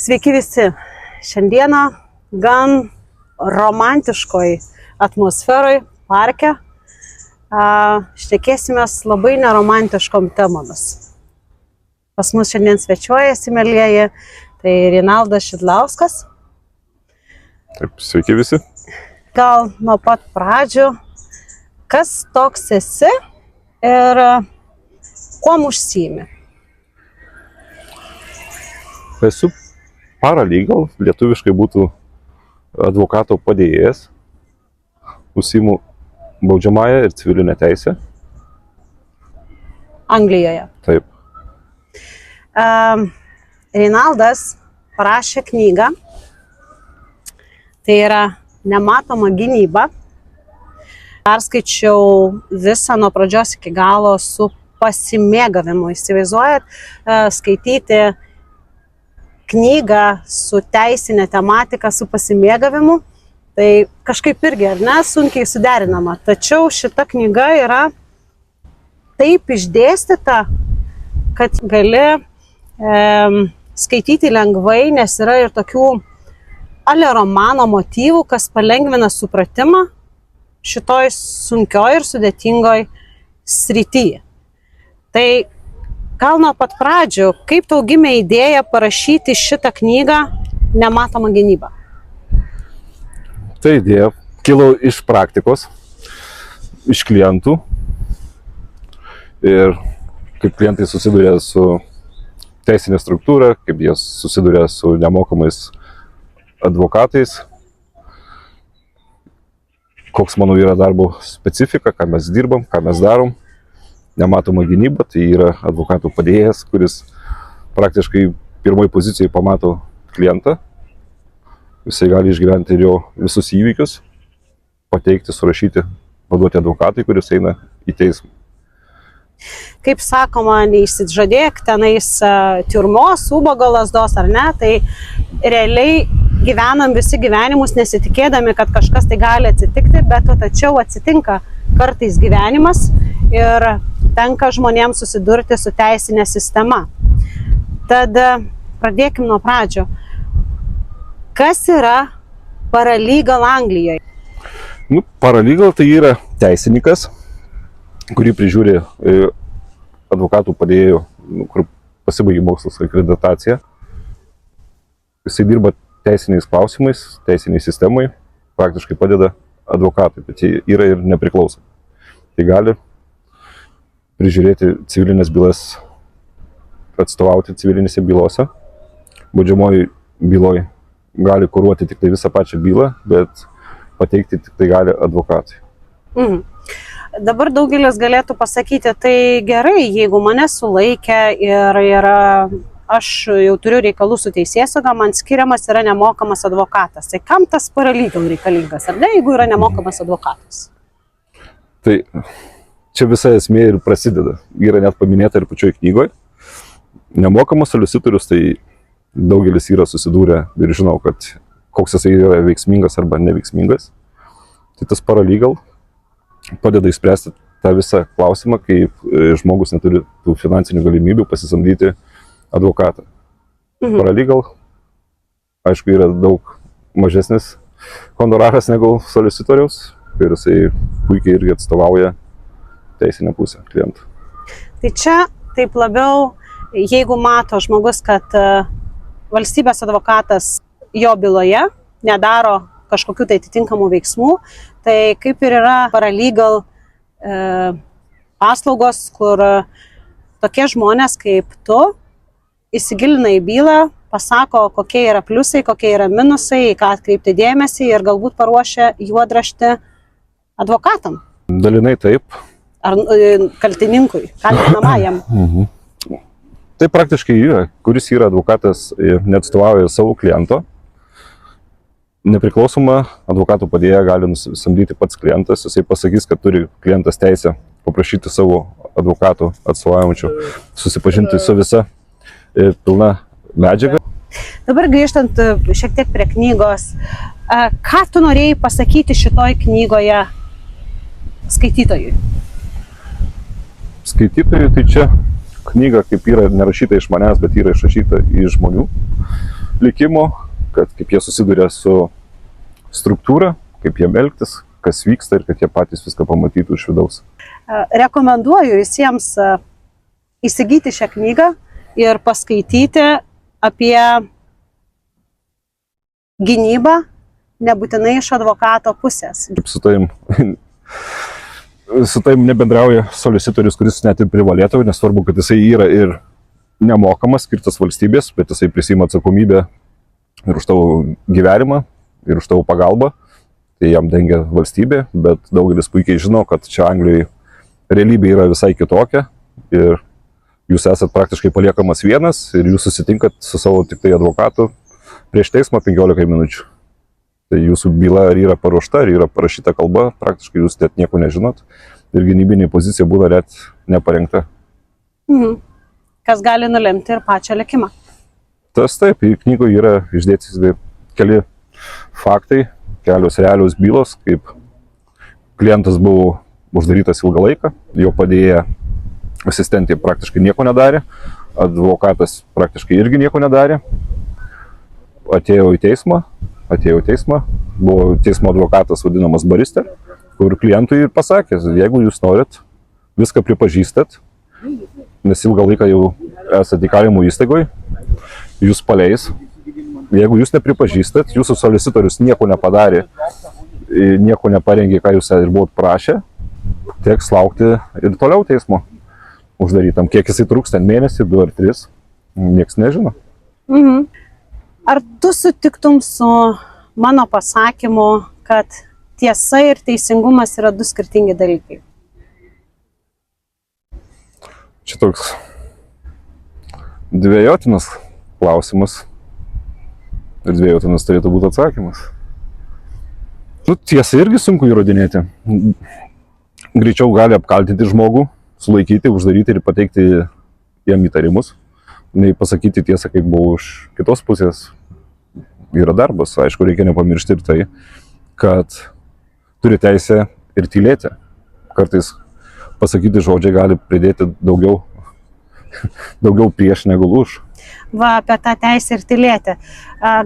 Sveiki visi. Šiandieną gan romantiškoj atmosferoj parke šnekėsimės labai neromantiškom temomis. Pas mus šiandien svečiuojasi, mielieji, tai Rinaldas Šidlauskas. Taip, sveiki visi. Gal nuo pat pradžių, kas toks esi ir kuom užsiimi? Esu paralegal, lietuviškai būtų advokato padėjėjas. Užsiimu baudžiamąją ir civilinę teisę. Anglijoje. Taip. Rinaldas parašė knygą. Tai yra Nematoma gynyba. Perskaičiau visą nuo pradžios iki galo su pasimėgavimu. Įsivaizduojat, skaityti knygą su teisinė tematika, su pasimėgavimu. Tai kažkaip irgi, ar ne, sunkiai suderinama. Tačiau šita knyga yra taip išdėstyta, kad gali skaityti lengvai, nes yra ir tokių ale romano motyvų, kas palengvina supratimą šitoj sunkioj ir sudėtingoj srityje. Tai gal nuo pat pradžių, kaip tau gimė idėja parašyti šitą knygą Nematoma gynyba? Tai idėja kilo iš praktikos, iš klientų. Ir kaip klientai susiduria su teisinė struktūra, kaip jie susiduria su nemokamais advokatais, koks mano yra darbo specifika, ką mes dirbam, ką mes darom. Nematoma gynyba, tai yra advokatų padėjėjas, kuris praktiškai pirmoji pozicijoje pamato klientą. Jisai gali išgyventi ir jo visus įvykius, pateikti, surašyti, paduoti advokatui, kuris eina į teismą. Kaip sakoma, neišsižadėk tenais tiurmos, ubago lazdos ar ne, tai realiai gyvenam visi gyvenimus nesitikėdami, kad kažkas tai gali atsitikti, bet tačiau atsitinka kartais gyvenimas ir tenka žmonėms susidurti su teisinė sistema. Tad pradėkim nuo pradžio. Kas yra paralegal Anglijoje? Paralegal tai yra teisininkas, kurį prižiūri advokatų padėjėjų, kur pasibaigė mokslas akreditacija. Jisai dirba teisiniais klausimais, teisiniai sistemai, praktiškai padeda advokatui, bet jie yra ir nepriklausomi. Tai gali prižiūrėti civilinės bylas, atstovauti civilinėse bylose. Baudžiamoji byloj gali kuruoti tik tai visą pačią bylą, bet pateikti tik tai gali advokatai. Dabar daugelis galėtų pasakyti, tai gerai, jeigu mane sulaikė ir aš jau turiu reikalų su teisėsauga, man skiriamas yra nemokamas advokatas. Tai kam tas paralegal reikalingas, ar ne, jeigu yra nemokamas advokatas? Tai čia visa esmė ir prasideda. Yra net paminėta ir pačioj knygoje. Nemokamas solicitorius, tai daugelis yra susidūrę ir žinau, kad koks jisai yra veiksmingas arba neveiksmingas. Tai tas paralegal padeda išspręsti tą visą klausimą, kaip žmogus neturi tų finansinių galimybių pasisamdyti advokatą. Paralegal, aišku, yra daug mažesnis honoraras negu solicitoriaus ir jisai puikiai irgi atstovauja teisinę pusę klientų. Tai čia taip labiau, jeigu mato žmogus, kad valstybės advokatas jo byloje nedaro kažkokių tai atitinkamų veiksmų, tai kaip ir yra paralegal paslaugos, kur tokie žmonės kaip tu įsigilina į bylą, pasako, kokie yra pliusai, kokie yra minusai, į ką atkreipti dėmesį ir galbūt paruošia juodraštį advokatam. Dalinai taip. Ar kaltininkui, kaltinamajam. Tai praktiškai yra, kuris yra advokatas, neatstovauja savo kliento. Nepriklausomą advokatų padėjėją gali nusamdyti pats klientas. Jisai pasakys, kad turi klientas teisę paprašyti savo advokatų atstovaujančių, susipažinti su visa pilna medžiaga. Dabar grįžtant šiek tiek prie knygos, ką tu norėjai pasakyti šitoj knygoje skaitytojui? Skaitytojui tai čia knyga kaip yra nerašyta iš manęs, bet yra išrašyta iš žmonių. likimo, kad kaip jie susiduria su struktūra, kaip jiem elgtis, kas vyksta ir kad jie patys viską pamatytų iš vidaus. Rekomenduoju visiems įsigyti šią knygą ir paskaityti apie gynybą, nebūtinai iš advokato pusės. Kaip su tavim nebendrauja solicitorius, kuris net ir privalėtų, nesvarbu, kad jisai yra ir nemokamas, skirtas valstybės, bet jisai prisima atsakomybę ir už tavo gyvenimą, ir už tavo pagalbą. Tai jam dengia valstybė, bet daugelis puikiai žino, kad čia Anglijoje realybė yra visai kitokia ir jūs esat praktiškai paliekamas vienas ir jūs susitinkat su savo tik tai advokatu prieš teismą 15 minučių. Tai jūsų byla ar yra paruošta, ar yra parašyta kalba, praktiškai jūs net nieko nežinot ir gynybinė pozicija būna net neparengta. Kas gali nulemti ir pačią likimą. Tas taip, į knygų yra išdėti keli faktai, kelios realios bylos, kaip klientas buvo uždarytas ilgą laiką, jo padėjėja asistentė praktiškai nieko nedarė, advokatas praktiškai irgi nieko nedarė, atėjo į teismą, buvo teismo advokatas vadinamas baristė, kur klientui ir pasakė, jeigu jūs norit, viską pripažįstat, nes ilgą laiką jau esate įkalinimo įstaigoje, jūs paleis. Jeigu jūs nepripažįstat, jūsų solicitorius nieko nepadarė, nieko neparengė, ką jūs ir buvot prašę, teks laukti ir toliau teismo uždarytam. Kiek jisai truks, ten mėnesį, 2 ar 3, nieks nežino. Ar tu sutiktum su mano pasakymu, kad tiesa ir teisingumas yra 2 skirtingi dalykai? Čia toks dvejotinas klausimas. Ir dviejotinas turėtų būti atsakymas. Tiesa irgi sunku įrodinėti. Greičiau gali apkaltinti žmogų, sulaikyti, uždaryti ir pateikti jam įtarimus, nei pasakyti tiesą, kaip buvo iš kitos pusės. Yra darbas. Aišku, reikia nepamiršti ir tai, kad turi teisę ir tylėti. Kartais pasakyti žodžiai gali pridėti daugiau prieš negu už. Va, apie tą teisę ir tylėti.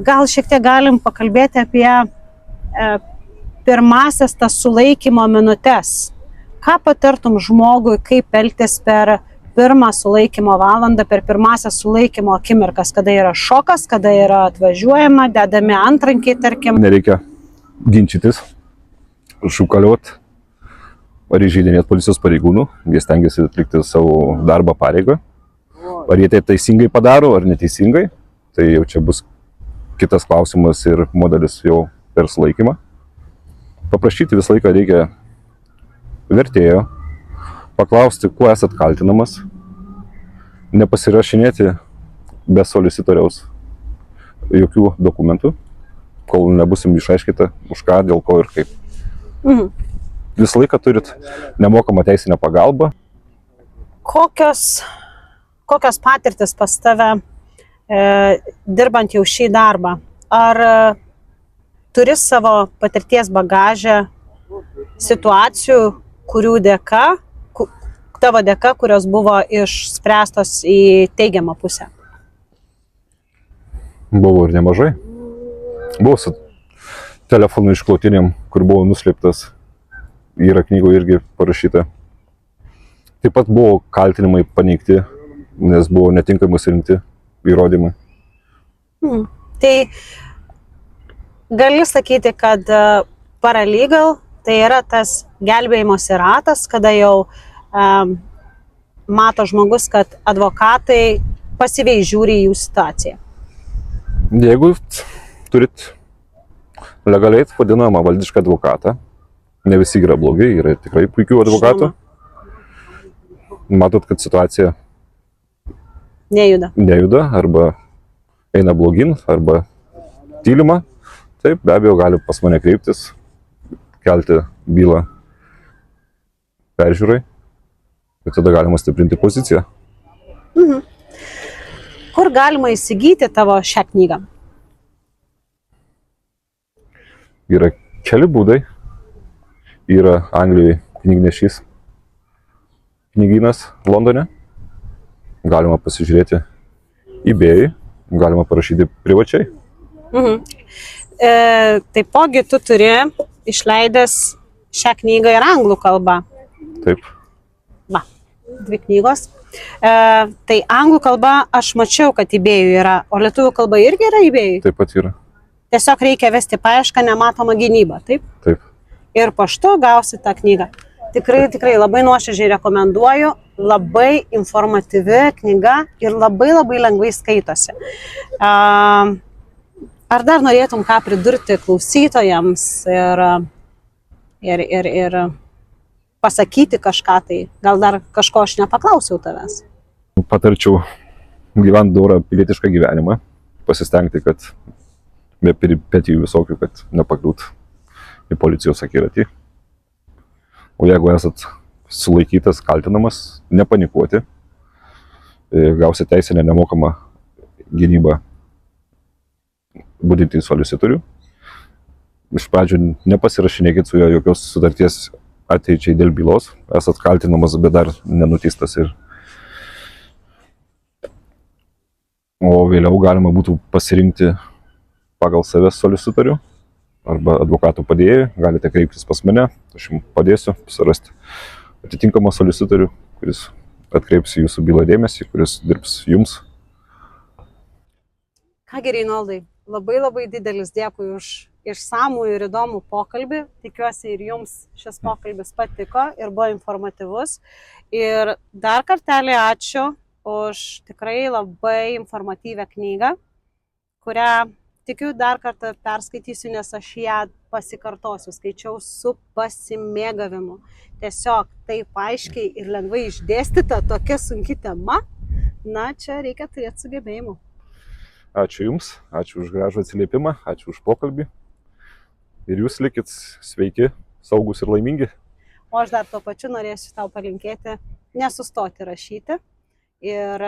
Gal šiek tiek galim pakalbėti apie pirmasias tas sulaikymo minutes. Ką patartum žmogui, kaip elgtis per pirmą sulaikymo valandą, per pirmasias sulaikymo akimirkas, kada yra šokas, kada yra atvažiuojama, dedami antrankiai, tarkim. Nereikia ginčytis, šūkaliuoti ar įžeidinėti policijos pareigūnų, jie stengiasi atlikti savo darbą pareigą. Ar jie tai teisingai padaro, ar neteisingai, tai jau čia bus kitas klausimas ir modelis jau per sulaikymą. Paprašyti visą laiką reikia vertėjo, paklausti, kuo esat kaltinamas, nepasirašinėti be solicitoriaus jokių dokumentų, kol nebusim išaiškita, už ką, dėl ko ir kaip. Visą laiką turit nemokamą teisinę pagalbą. Kokios patirtis pas tave dirbant jau šį darbą? Ar turi savo patirties bagažę situacijų, tavo dėka, kurios buvo išspręstos į teigiamą pusę? Buvo ir nemažai. Buvo su telefonu išklautinėm, kur buvo nuslėptas, yra knygoje irgi parašyta. Taip pat buvo kaltinimai paneigti, nes buvo netinkamai surinkti įrodymai. Tai gali sakyti, kad paralegal tai yra tas gelbėjimosi ratas, kada jau mato žmogus, kad advokatai pasyviai žiūri į jų situaciją. Jeigu turit legaliai vadinamą valdišką advokatą, ne visi yra blogi, yra tikrai puikių advokatų. Matot, kad situacija nejuda, arba eina blogin, arba tylima, taip, be abejo, gali pas mane kreiptis, kelti bylą peržiūrai ir tada galima stiprinti poziciją. Kur galima įsigyti tavo šią knygą? Yra keli būdai. Yra Anglijoje knygnešys knygynas Londone. Galima pasižiūrėti eBay, galima parašyti privačiai. Taipogi tu turi išleidęs šią knygą ir anglų kalbą. Taip. Va, 2 knygos. Tai anglų kalba aš mačiau, kad eBay'ui yra, o lietuvių kalba irgi yra eBay'ui. Taip pat yra. Tiesiog reikia vesti paiešką nematoma gynyba, taip? Taip. Ir paštu gausi tą knygą. Tikrai labai nuoširdžiai rekomenduoju, labai informatyvi knyga ir labai lengvai skaitosi. Ar dar norėtum ką pridurti klausytojams ir pasakyti kažką tai? Gal dar kažko aš nepaklausiau tavęs? Patarčiau gyventi dorą pilietišką gyvenimą, pasistengti, kad be peripetijų visokių, kad nepakliūt į policijos akiratį. O jeigu esat sulaikytas, kaltinamas, nepanikuoti, gausi teisinę nemokamą gynybą budinti solicitorių. Iš pradžių nepasirašinėkit su juo jokios sutarties ateičiai dėl bylos, esat kaltinamas, bet dar nenuteistas o vėliau galima būtų pasirinkti pagal save solicitorių arba advokato padėjėjų, galite kreiptis pas mane, aš jums padėsiu surasti atitinkamą solicitorių, kuris atkreips jūsų bylą dėmesį, kuris dirbs jums. Kągi, Reinaldai, labai didelis dėkui už išsamų ir įdomų pokalbį. Tikiuosi ir jums šis pokalbis patiko ir buvo informatyvus. Ir dar kartelį ačiū už tikrai labai informatyvią knygą, kurią tikiu dar kartą perskaitysiu, nes aš ją pasikartosiu, skaičiau su pasimėgavimu. Tiesiog taip aiškiai ir lengvai išdėstyta tokia sunki tema, na, čia reikia turėti sugebėjimų. Ačiū Jums, ačiū už gražų atsiliepimą, ačiū už pokalbį. Ir jūs likit sveiki, saugus ir laimingi. O aš dar tuo pačiu norėsiu tau palinkėti nesustoti rašyti. Ir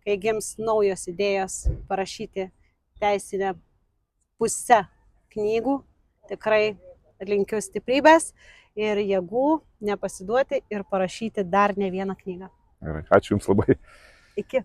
kai gims naujos idėjos parašyti teisinę pusę knygų, tikrai linkiu stiprybės ir jėgų nepasiduoti ir parašyti dar ne vieną knygą. Gerai, ačiū Jums labai. Iki.